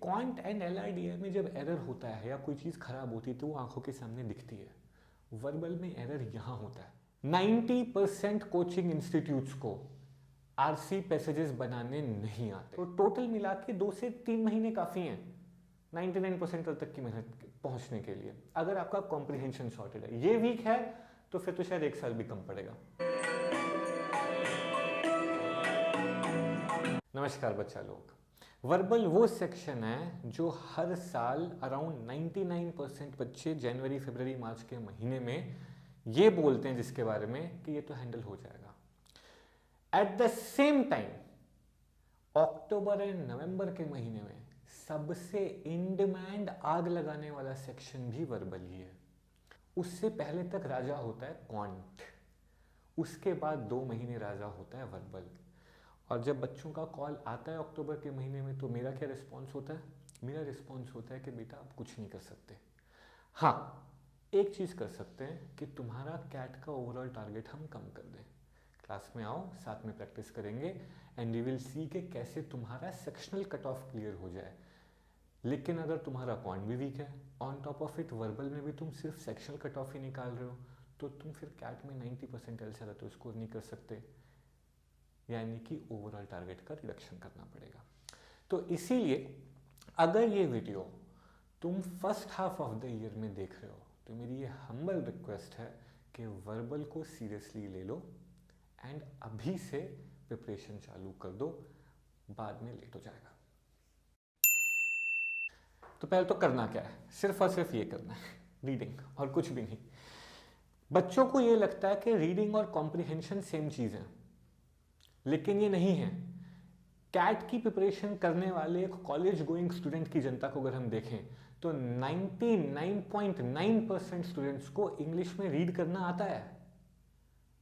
Quant and एलआरडीए में जब error होता है या कोई चीज़ खराब होती है तो वो आंखों के सामने दिखती है। वर्बल में एरर यहाँ होता है। 90% कोचिंग इंस्टीट्यूट्स को आरसी पैसेजेस बनाने नहीं आते, तो टोटल मिला के 2 से 3 महीने काफ़ी हैं 99% तक की मेहनत पहुंचने के लिए। अगर आपका कॉम्प्रिहेंशन सॉर्टेड है, ये वीक है तो फिर तो शायद 1 साल भी कम पड़ेगा। नमस्कार बच्चा लोग, वर्बल वो सेक्शन है जो हर साल अराउंड 99% बच्चे जनवरी फरवरी मार्च के महीने में ये बोलते हैं जिसके बारे में कि ये तो हैंडल हो जाएगा। At the same time October and November के महीने में सबसे इन डिमांड आग लगाने वाला सेक्शन भी वर्बल ही है। उससे पहले तक राजा होता है क्वांट, उसके बाद 2 महीने राजा होता है वर्बल। और जब बच्चों का कॉल आता है अक्टूबर के महीने में तो मेरा क्या रिस्पॉन्स होता है? मेरा रिस्पॉन्स होता है कि बेटा आप कुछ नहीं कर सकते। हाँ, एक चीज़ कर सकते हैं कि तुम्हारा कैट का ओवरऑल टारगेट हम कम कर दें। क्लास में आओ, साथ में प्रैक्टिस करेंगे एंड यू विल सी कि कैसे तुम्हारा सेक्शनल कट ऑफ क्लियर हो जाए। लेकिन अगर तुम्हारा क्वांट भी वीक है, on top of it verbal में भी तुम सिर्फ सेक्शनल कट ऑफ ही निकाल रहे हो, तो तुम फिर कैट में 90 परसेंटाइल से तो स्कोर नहीं कर सकते, यानी कि ओवरऑल टारगेट का रिडक्शन करना पड़ेगा। तो इसीलिए अगर ये वीडियो तुम first half of the year में देख रहे हो तो मेरी ये हम्बल रिक्वेस्ट है कि वर्बल को सीरियसली ले लो एंड अभी से प्रिपरेशन चालू कर दो, बाद में लेट हो जाएगा। तो पहले तो करना क्या है, सिर्फ और सिर्फ ये करना है, रीडिंग और कुछ भी नहीं। बच्चों को ये लगता है कि रीडिंग और कॉम्प्रिहेंशन सेम चीज़ है, लेकिन ये नहीं है। कैट की प्रिपरेशन करने वाले एक कॉलेज गोइंग स्टूडेंट की जनता को अगर हम देखें तो 99.9% स्टूडेंट्स को इंग्लिश में रीड करना आता है,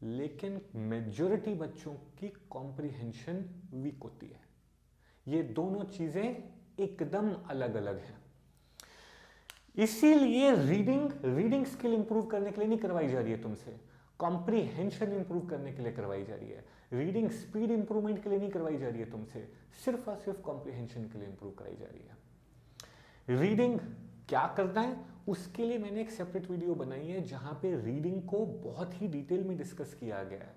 लेकिन मेजॉरिटी बच्चों की कॉम्प्रिहेंशन वीक होती है। ये दोनों चीजें एकदम अलग अलग हैं। इसीलिए रीडिंग स्किल इंप्रूव करने के लिए नहीं करवाई जा रही है तुमसे, कॉम्प्रिहेंशन इंप्रूव करने के लिए करवाई जा रही है। रीडिंग स्पीड इंप्रूवमेंट के लिए नहीं करवाई जा रही है तुमसे, सिर्फ और सिर्फ कॉम्प्रिहेंशन के लिए इंप्रूव कराई जा रही है। रीडिंग क्या करना है उसके लिए मैंने एक सेपरेट वीडियो बनाई है जहां पे रीडिंग को बहुत ही डिटेल में डिस्कस किया गया है।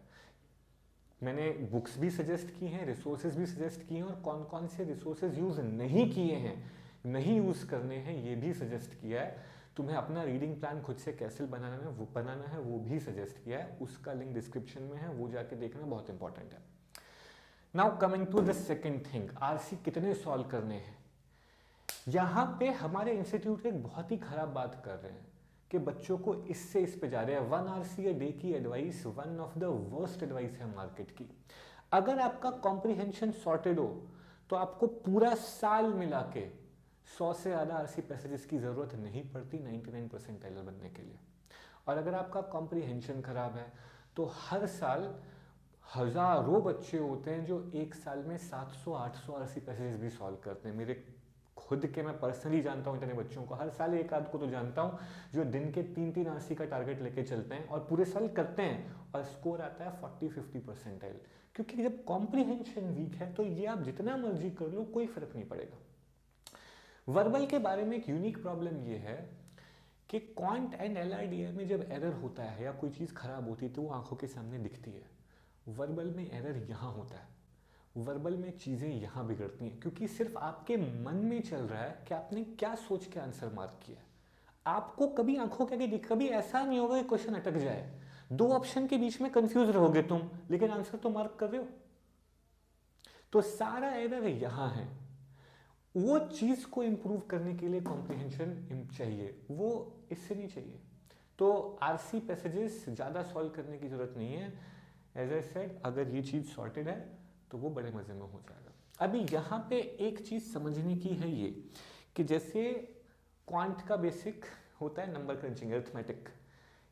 मैंने बुक्स भी सजेस्ट की हैं, रिसोर्सेज भी सजेस्ट किए हैं, और कौन कौन से रिसोर्सेज यूज नहीं किए हैं, नहीं यूज करने हैं, ये भी सजेस्ट किया है। तुम्हें अपना रीडिंग प्लान खुद से कैसे बनाना है वो भी सजेस्ट किया है, उसका लिंक डिस्क्रिप्शन में है, वो जाके देखना बहुत इंपॉर्टेंट है। Now coming to the second thing, RC कितने सॉल्व करने हैं। यहां पे हमारे इंस्टीट्यूट एक बहुत ही खराब बात कर रहे हैं कि बच्चों को इससे इस पे जा रहे हैं। 1 आरसी ए डे की advice one of the worst advice है मार्केट की। अगर आपका कॉम्प्रिहेंशन सॉर्टेड हो तो आपको पूरा साल मिला के 100 से ज़्यादा आरसी पैसेजेस की ज़रूरत नहीं पड़ती 99 परसेंटाइल बनने के लिए। और अगर आपका कॉम्प्रिहेंशन खराब है तो हर साल हज़ारों बच्चे होते हैं जो एक साल में 700-800 आरसी पैसेजेस भी सॉल्व करते हैं। मेरे खुद के मैं पर्सनली जानता हूँ इतने बच्चों को, हर साल एक आध को तो जानता हूँ जो दिन के 3-3 आरसी का टारगेट लेके चलते हैं और पूरे साल करते हैं और स्कोर आता है 40-50 परसेंटाइल। क्योंकि जब कॉम्प्रिहेंशन वीक है तो ये आप जितना मर्जी कर लो कोई फर्क नहीं पड़ेगा। वर्बल के बारे में एक यूनिक प्रॉब्लम ये है कि क्वांट एंड एलआरडीए में जब एरर होता है या कोई चीज़ खराब होती है तो वो आंखों के सामने दिखती है। वर्बल में एरर यहाँ होता है, वर्बल में चीज़ें यहाँ बिगड़ती हैं, क्योंकि सिर्फ आपके मन में चल रहा है कि आपने क्या सोच के आंसर मार्क किया। आपको कभी आंखों के आगे कभी ऐसा नहीं होगा कि क्वेश्चन अटक जाए, 2 ऑप्शन के बीच में कंफ्यूज रहोगे तुम, लेकिन आंसर तो मार्क कर रहे हो। तो सारा एरर यहाँ है। वो चीज को इंप्रूव करने के लिए कॉम्प्रिहेंशन चाहिए, वो इससे नहीं चाहिए। तो आरसी पैसेजेस ज्यादा सॉल्व करने की जरूरत नहीं है। एज आई सेड, अगर ये चीज सॉर्टेड है तो वो बड़े मजे में हो जाएगा। अभी यहाँ पे एक चीज समझने की है ये कि जैसे क्वांट का बेसिक होता है नंबर क्रंचिंग, अरिथमेटिक,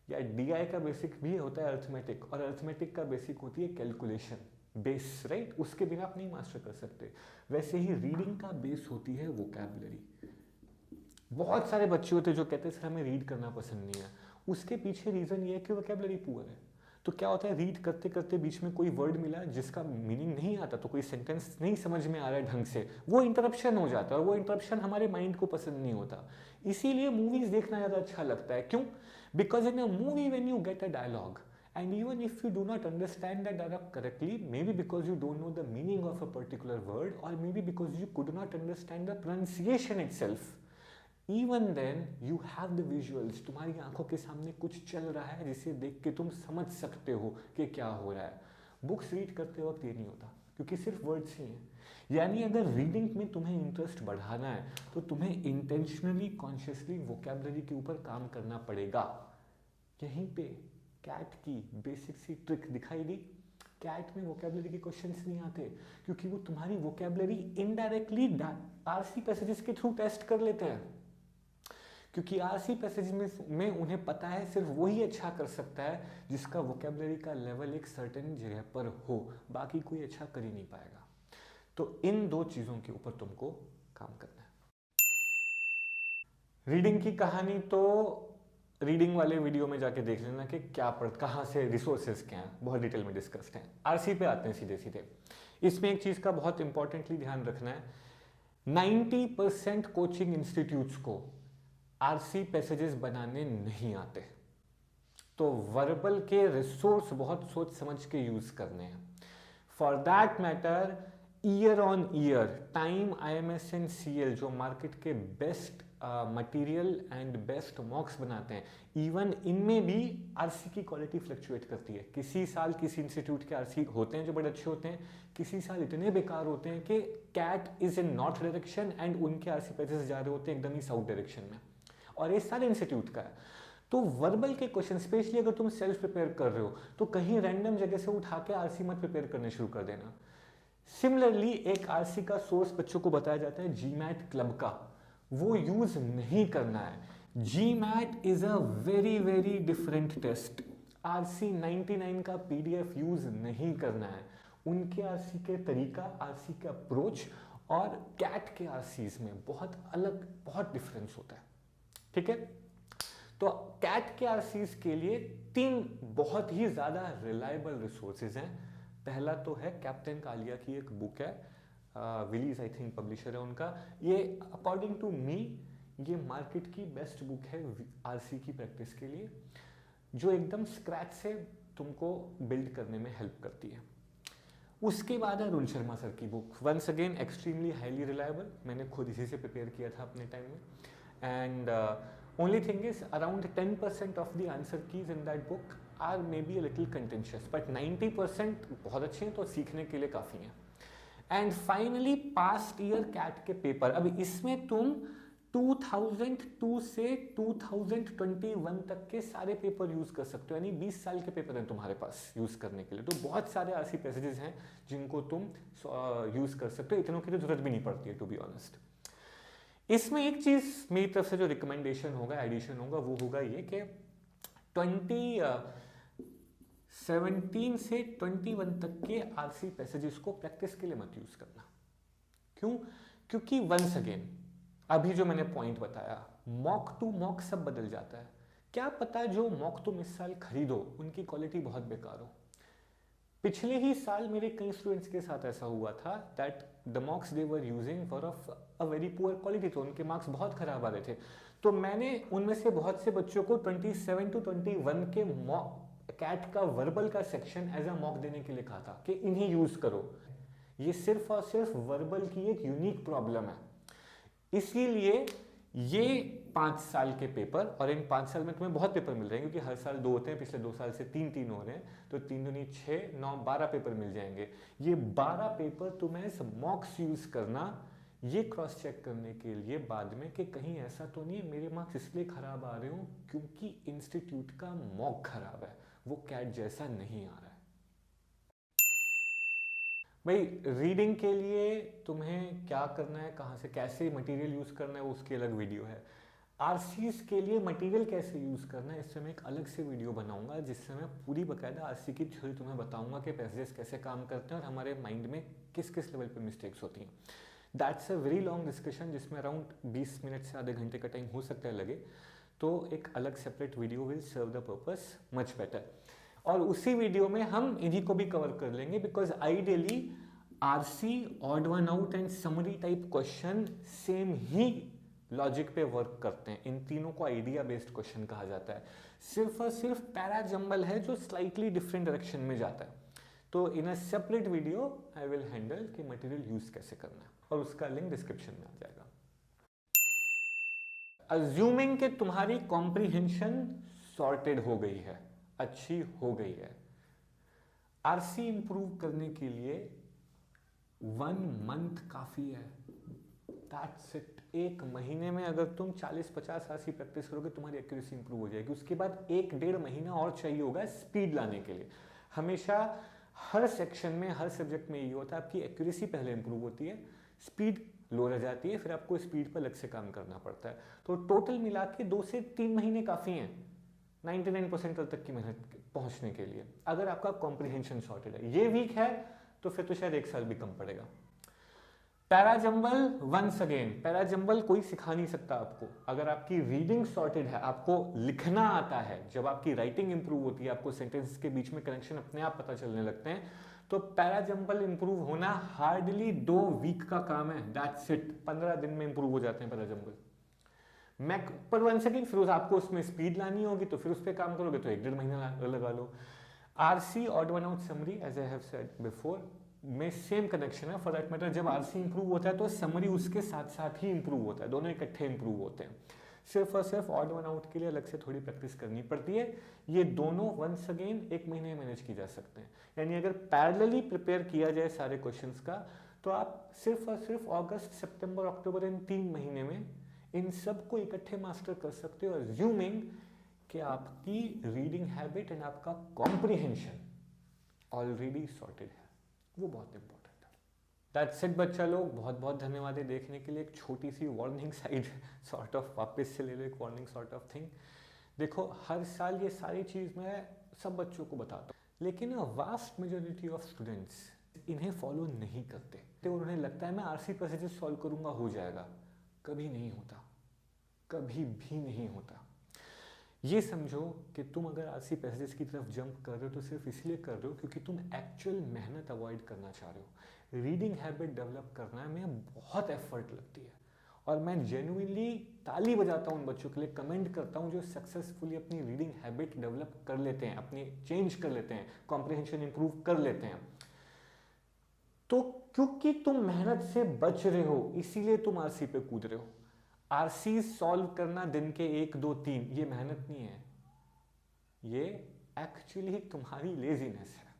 या डीआई का बेसिक भी होता है अरिथमेटिक, और अरिथमेटिक का बेसिक होती है कैलकुलेशन बेस, राइट, उसके बिना आप नहीं मास्टर कर सकते। वैसे ही रीडिंग का बेस होती है वोकैबुलरी। बहुत सारे बच्चे होते हैं जो कहते हैं सर हमें रीड करना पसंद नहीं है, उसके पीछे रीजन ये है कि वोकैबुलरी पुअर है। तो क्या होता है, रीड करते करते बीच में कोई वर्ड मिला जिसका मीनिंग नहीं आता, तो कोई सेंटेंस नहीं समझ में आ रहा है ढंग से, वो इंटरप्शन हो जाता है, और वो इंटरप्शन हमारे माइंड को पसंद नहीं होता। इसीलिए मूवीज देखना ज़्यादा अच्छा लगता है। क्यों? Because in a movie when you get a dialogue, and even if you do not understand that dialogue correctly, maybe because you don't know the meaning of a particular word, or maybe because you could not understand the pronunciation itself, even then you have the visuals, तुम्हारी आंखों के सामने कुछ चल रहा है जिसे देख के तुम समझ सकते हो कि क्या हो रहा है। बुक्स रीड करते वक्त ये नहीं होता, क्योंकि सिर्फ वर्ड्स ही हैं। यानी अगर रीडिंग में तुम्हें इंटरेस्ट बढ़ाना है तो तुम्हें इंटेंशनली कॉन्शियसली वोकैबुलरी के ऊपर काम करना पड़ेगा। यहीं पे कैट की बेसिक सी ट्रिक दिखाई दी। कैट में वोकैबुलरी के क्वेश्चंस नहीं आते, क्योंकि वो तुम्हारी वोकैबुलरी इनडायरेक्टली आरसी पैसेजेस के थ्रू टेस्ट कर लेते हैं, क्योंकि आरसी पैसेज में उन्हें पता है सिर्फ वही अच्छा कर सकता है जिसका वोकैबुलरी का लेवल एक सर्टेन जगह पर हो, बाकी कोई अच्छा कर ही नहीं पाएगा। तो इन दो चीज़ों के ऊपर तुमको काम करना है। रीडिंग की कहानी तो रीडिंग वाले वीडियो में जाके देख लेना कि क्या कहाँ से रिसोर्सेज क्या हैं, बहुत डिटेल में डिस्कस्ड हैं। आरसी पे आते हैं सीधे सीधे। इसमें एक चीज़ का बहुत इंपॉर्टेंटली ध्यान रखना है, 90% कोचिंग इंस्टीट्यूट्स को आरसी पैसेजेस बनाने नहीं आते, तो वर्बल के रिसोर्स बहुत सोच समझ के यूज करने हैं। For that matter year on year time, IMS and CL जो मार्केट के बेस्ट मटेरियल एंड बेस्ट मॉक्स बनाते हैं, इवन इनमें भी आरसी की क्वालिटी फ्लक्चुएट करती है। किसी साल किसी इंस्टीट्यूट के आरसी होते हैं जो बड़े अच्छे होते हैं, किसी साल इतने बेकार होते हैं कि CAT is in north direction and उनके आरसी पैसेज जा रहे होते हैं एकदम ही साउथ डायरेक्शन में, और ये सारे इंस्टीट्यूट का है। तो वर्बल के क्वेश्चन स्पेशली अगर तुम सेल्फ प्रिपेयर कर रहे हो तो कहीं रैंडम जगह से उठा के आरसी मत प्रिपेयर करने शुरू कर देना। सिमिलरली एक आरसी का सोर्स बच्चों को बताया जाता है जीमैट क्लब का, वो यूज नहीं करना है। GMAT is a very very different test. RC 99 का PDF यूज नहीं करना है। उनके आरसी के तरीका, आरसी का अप्रोच और कैट के आरसीज में बहुत अलग, बहुत डिफरेंस होता है। ठीक है, तो कैट के आरसीज के लिए 3 बहुत ही ज्यादा रिलायबल रिसोर्सेज हैं। पहला तो है कैप्टन कालिया की एक बुक है, विलीज आई थिंक पब्लिशर है उनका। ये अकॉर्डिंग टू मी ये मार्केट की बेस्ट बुक है आरसी की प्रैक्टिस के लिए, जो एकदम स्क्रैच से तुमको बिल्ड करने में हेल्प करती है। उसके बाद है अरुण शर्मा सर की book, once again extremely highly reliable, मैंने खुद इसी से प्रिपेयर किया था अपने टाइम में। And only thing is around 10% of the answer keys in that book are maybe a little contentious, but 90% बहुत अच्छे हैं, तो सीखने के लिए काफ़ी हैं। And finally past year CAT के पेपर, अब इसमें तुम 2002 से 2021 तक के सारे पेपर यूज कर सकते हो, यानी 20 साल के पेपर हैं तुम्हारे पास यूज करने के लिए। तो बहुत सारे आरसी पैसेजेस हैं जिनको तुम यूज कर सकते हो, इतनों की तो जरूरत भी नहीं पड़ती है टू बी ऑनेस्ट। इसमें एक चीज मेरी तरफ से जो रिकमेंडेशन होगा, एडिशन होगा, वो होगा ये कि 2017 से 21 तक के आरसी पैसेजेस को प्रैक्टिस के लिए मत यूज करना। क्यों? क्योंकि वंस अगेन अभी जो मैंने पॉइंट बताया, मॉक टू मॉक सब बदल जाता है। क्या पता जो मॉक तुम इस साल खरीदो उनकी क्वालिटी बहुत बेकार हो। पिछले ही साल मेरे कई स्टूडेंट्स के साथ ऐसा हुआ था that the marks they were using for a very poor quality, तो उनके मार्क्स बहुत खराब आ रहे थे। तो मैंने उनमें से बहुत से बच्चों को 27 to 21 के कैट का वर्बल का सेक्शन एज अ मॉक देने के लिए कहा था कि इन्हें यूज करो। ये सिर्फ और सिर्फ वर्बल की एक यूनिक प्रॉब्लम है। इसीलिए ये 5 साल के पेपर, और इन 5 साल में तुम्हें बहुत पेपर मिल रहे हैं क्योंकि हर साल 2 होते हैं, पिछले 2 साल से 3 हो रहे हैं, तो 3 दूनी 6, 9, 12 पेपर मिल जाएंगे। ये 12 पेपर तुम्हें मॉक्स यूज करना, ये क्रॉस चेक करने के लिए बाद में कि कहीं ऐसा तो नहीं मेरे मार्क्स इसलिए खराब आ रहे हो क्योंकि इंस्टीट्यूट का मॉक खराब है, वो कैट जैसा नहीं आ रहा है। भाई रीडिंग के लिए तुम्हें क्या करना है, कहाँ से कैसे मटेरियल यूज करना है, वो उसकी अलग वीडियो है। आरसीज के लिए मटेरियल कैसे यूज करना है, इससे मैं एक अलग से वीडियो बनाऊंगा जिससे मैं पूरी बकायदा आरसी की थ्योरी तुम्हें बताऊंगा कि पैसेजेस कैसे काम करते हैं और हमारे माइंड में किस किस लेवल पे मिस्टेक्स होती हैं। That's a very long discussion जिसमें अराउंड 20 मिनट से आधे घंटे का टाइम हो सकता है लगे, तो एक अलग separate video will serve the purpose much better. और उसी वीडियो में हम इन्हीं को भी कवर कर लेंगे, because ideally RC, odd one out and summary type question same he logic पे वर्क करते हैं। इन तीनों को आइडिया बेस्ड क्वेश्चन कहा जाता है। सिर्फ और सिर्फ पैराजंबल है जो स्लाइटली डिफरेंट डायरेक्शन में जाता है। तो in a separate video I will handle कि मटेरियल यूज कैसे करना है, और उसका लिंक डिस्क्रिप्शन में आ जाएगा। अज्यूमिंग कि तुम्हारी कॉम्प्रिहेंशन सॉर्टेड हो गई है, अच्छी हो गई है, आरसी इंप्रूव करने के लिए 1 मंथ काफी है। That's it. एक महीने में अगर तुम 40-50 आरसी प्रैक्टिस करोगे तुम्हारी एक्यूरेसी इंप्रूव हो जाएगी। उसके बाद 1-1.5 महीना और चाहिए होगा स्पीड लाने के लिए। हमेशा हर सेक्शन में, हर सब्जेक्ट में ये होता है, आपकी एक्यूरेसी पहले इंप्रूव होती है, स्पीड लो रह जाती है, फिर आपको स्पीड पर अलग से काम करना पड़ता है। तो टोटल मिला के 2 से 3 महीने काफ़ी हैं 99% तक की मेहनत पहुंचने के लिए, अगर आपका कॉम्प्रिहेंशन सॉर्टेड है। ये वीक है तो फिर तो शायद 1 साल भी कम पड़ेगा। पैराजंबल, वंस अगेन, पैराजंबल कोई सिखा नहीं सकता आपको। अगर आपकी रीडिंग सॉर्टेड है, आपको लिखना आता है, जब आपकी राइटिंग इंप्रूव होती है, आपको सेंटेंस के बीच में कनेक्शन अपने आप पता चलने लगते हैं, तो पैराजंबल इंप्रूव होना हार्डली 2 वीक का काम है। That's it. 15 दिन में इंप्रूव हो जाते हैं पैराजंबल। मैक पर वंस अगेन फिर आपको उसमें स्पीड लानी होगी, तो फिर उस पर काम करोगे तो 1-1.5 महीना लगा लो। RC, odd one out summary, as I have said before, में सेम कनेक्शन है। फॉर दैट मैटर जब आरसी इंप्रूव होता है तो समरी उसके साथ साथ ही इंप्रूव होता है, दोनों इकट्ठे इंप्रूव होते हैं। सिर्फ और सिर्फ ऑड वन आउट के लिए अलग से थोड़ी प्रैक्टिस करनी पड़ती है। ये दोनों वंस अगेन 1 महीने में मैनेज की जा सकते हैं। यानी अगर पैरेलली प्रिपेयर किया जाए सारे क्वेश्चंस का, तो आप सिर्फ और सिर्फ अगस्त, सितंबर, अक्टूबर, इन 3 महीने में इन सब को इकट्ठे मास्टर कर सकते हो, अज्यूमिंग कि आपकी रीडिंग हैबिट एंड आपका कॉम्प्रिहेंशन ऑलरेडी सॉर्टेड है। वो बहुत इंपॉर्टेंट है। दैट्स इट बच्चा लोग, बहुत बहुत धन्यवाद है देखने के लिए। एक छोटी सी वार्निंग साइड सॉर्ट ऑफ वापस से ले लो, एक वार्निंग सॉर्ट ऑफ थिंग। देखो हर साल ये सारी चीज़ मैं सब बच्चों को बताता हूँ, लेकिन वास्ट मेजोरिटी ऑफ स्टूडेंट्स इन्हें फॉलो नहीं करते। तो उन्हें लगता है मैं आरसी पैसेजेस सॉल्व करूंगा हो जाएगा। कभी नहीं होता, कभी भी नहीं होता। ये समझो कि तुम अगर आरसी पैसेजेस की तरफ जंप कर रहे हो तो सिर्फ इसलिए कर रहे हो क्योंकि तुम एक्चुअल मेहनत अवॉइड करना चाह रहे हो। रीडिंग हैबिट डेवलप करना में बहुत एफर्ट लगती है, और मैं जेन्युइनली ताली बजाता हूँ उन बच्चों के लिए, कमेंट करता हूँ जो सक्सेसफुली अपनी रीडिंग हैबिट डेवलप कर लेते हैं, अपनी चेंज कर लेते हैं, कॉम्प्रिहेंशन इंप्रूव कर लेते हैं। तो क्योंकि तुम मेहनत से बच रहे हो इसीलिए तुम आरसी पे कूद रहे हो। आरसी सॉल्व करना दिन के 1, 2, 3 ये मेहनत नहीं है, ये एक्चुअली तुम्हारी लेजीनेस है।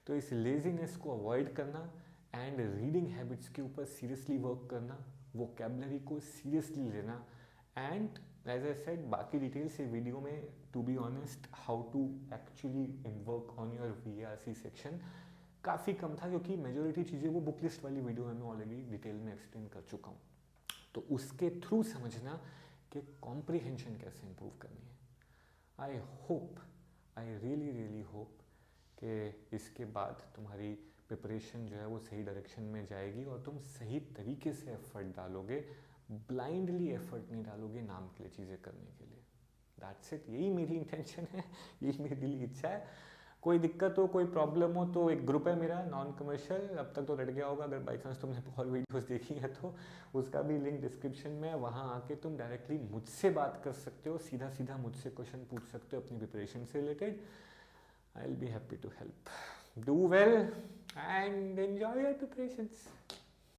तो इस लेजीनेस को अवॉइड करना एंड रीडिंग हैबिट्स के ऊपर सीरियसली वर्क करना, वोकैबुलरी को सीरियसली लेना, एंड एज आई सेड बाकी डिटेल्स ये वीडियो में, to be honest, how to actually work on your VRC section काफ़ी कम था, क्योंकि मेजोरिटी चीज़ें वो बुक लिस्ट वाली वीडियो में ऑलरेडी डिटेल में एक्सप्लेन कर चुका हूँ। तो उसके थ्रू समझना कि कॉम्प्रिहेंशन कैसे इंप्रूव करनी है। I hope, I really hope कि इसके बाद तुम्हारी प्रिपरेशन जो है वो सही डायरेक्शन में जाएगी और तुम सही तरीके से एफर्ट डालोगे, ब्लाइंडली एफर्ट नहीं डालोगे नाम के लिए चीज़ें करने के लिए। दैट्स इट, यही मेरी इंटेंशन है, यही मेरी दिली इच्छा है। कोई दिक्कत हो, कोई प्रॉब्लम हो तो एक ग्रुप है मेरा नॉन कमर्शियल, अब तक तो रट गया होगा, अगर बाई चांस तुमने और वीडियोस देखी है तो उसका भी लिंक डिस्क्रिप्शन में है। वहाँ आके तुम डायरेक्टली मुझसे बात कर सकते हो, सीधा सीधा मुझसे क्वेश्चन पूछ सकते हो अपनी प्रिपरेशन से related. I will be happy to help. Do well and enjoy your preparations.